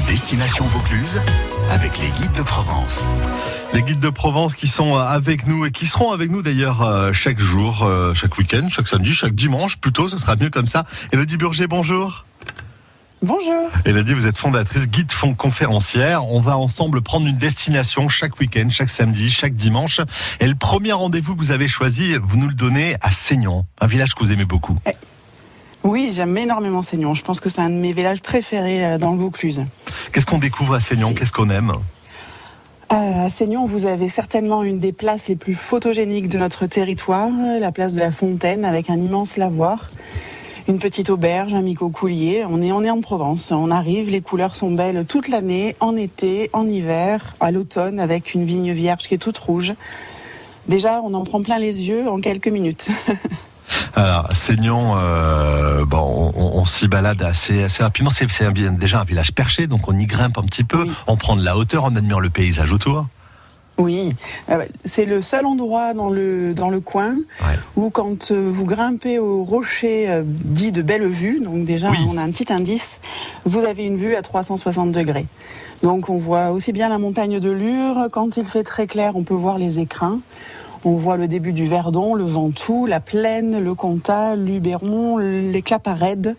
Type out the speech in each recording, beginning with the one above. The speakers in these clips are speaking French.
Destination Vaucluse avec les guides de Provence. Les guides de Provence qui sont avec nous et qui seront avec nous d'ailleurs chaque jour, chaque week-end, chaque samedi, chaque dimanche plutôt, ce sera mieux comme ça. Élodie Burger, bonjour. Bonjour. Élodie, vous êtes fondatrice, guide conférencière. On va ensemble prendre une destination chaque week-end, chaque samedi, chaque dimanche. Et le premier rendez-vous que vous avez choisi, vous nous le donnez à Seignon, un village que vous aimez beaucoup. Oui, j'aime énormément Seignon. Je pense que c'est un de mes villages préférés dans le Vaucluse. Qu'est-ce qu'on découvre à Seignon ? Qu'est-ce qu'on aime ? À Seignon, vous avez certainement une des places les plus photogéniques de notre territoire, la place de la Fontaine, avec un immense lavoir, une petite auberge, un micocoulier. On est en Provence. On arrive, les couleurs sont belles toute l'année, en été, en hiver, à l'automne, avec une vigne vierge qui est toute rouge. Déjà, on en prend plein les yeux en quelques minutes. Alors, Seignon, on s'y balade assez rapidement. C'est déjà un village perché, donc on y grimpe un petit peu, oui. On prend de la hauteur, on admire le paysage autour. Oui, c'est le seul endroit dans le coin où quand vous grimpez au rocher dit de Bellevue, donc déjà on a un petit indice, vous avez une vue à 360 degrés. Donc on voit aussi bien la montagne de Lure, quand il fait très clair on peut voir les écrins. On voit le début du Verdon, le Ventoux, la Plaine, le Comtat, l'Uberon, les Claparèdes.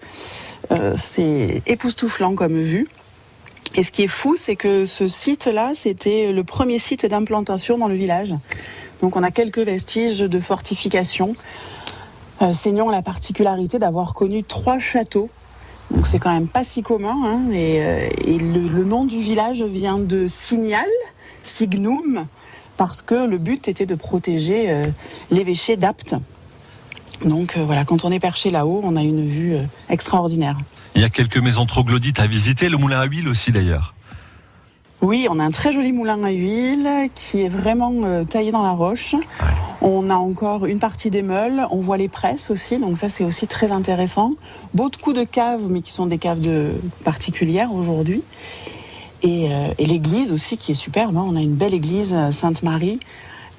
C'est époustouflant comme vue. Et ce qui est fou, c'est que ce site-là, c'était le premier site d'implantation dans le village. Donc on a quelques vestiges de fortification. Seignon a la particularité d'avoir connu 3 châteaux. Donc c'est quand même pas si commun. Hein. Et le nom du village vient de Signal, Signum, parce que le but était de protéger l'évêché d'Apt. Donc voilà, quand on est perché là-haut, on a une vue extraordinaire. Il y a quelques maisons troglodytes à visiter, le moulin à huile aussi d'ailleurs. Oui, on a un très joli moulin à huile qui est vraiment taillé dans la roche. Ouais. On a encore une partie des meules, on voit les presses aussi, donc ça c'est aussi très intéressant. Beaucoup de caves, mais qui sont des caves particulières aujourd'hui. Et l'église aussi qui est superbe, hein. On a une belle église Sainte-Marie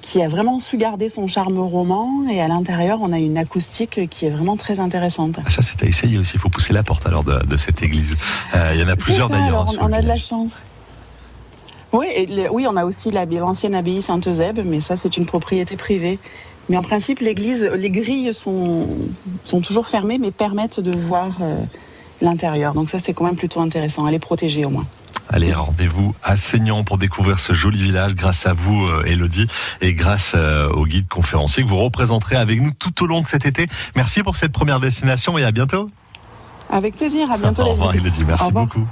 qui a vraiment su garder son charme roman, et à l'intérieur on a une acoustique qui est vraiment très intéressante. Ça c'est à essayer aussi, il faut pousser la porte alors de cette église. Il y en a plusieurs d'ailleurs. Alors, on a de la chance. Oui, on a aussi l'ancienne abbaye Saint-Eusèbe, mais ça c'est une propriété privée. Mais en principe les grilles sont toujours fermées mais permettent de voir l'intérieur. Donc ça c'est quand même plutôt intéressant, elle est protégée au moins. Allez, rendez-vous à Seignon pour découvrir ce joli village grâce à vous, Élodie, et grâce au guide conférencier que vous représenterez avec nous tout au long de cet été. Merci pour cette première destination et à bientôt. Avec plaisir, à bientôt. Au revoir, Élodie, merci beaucoup.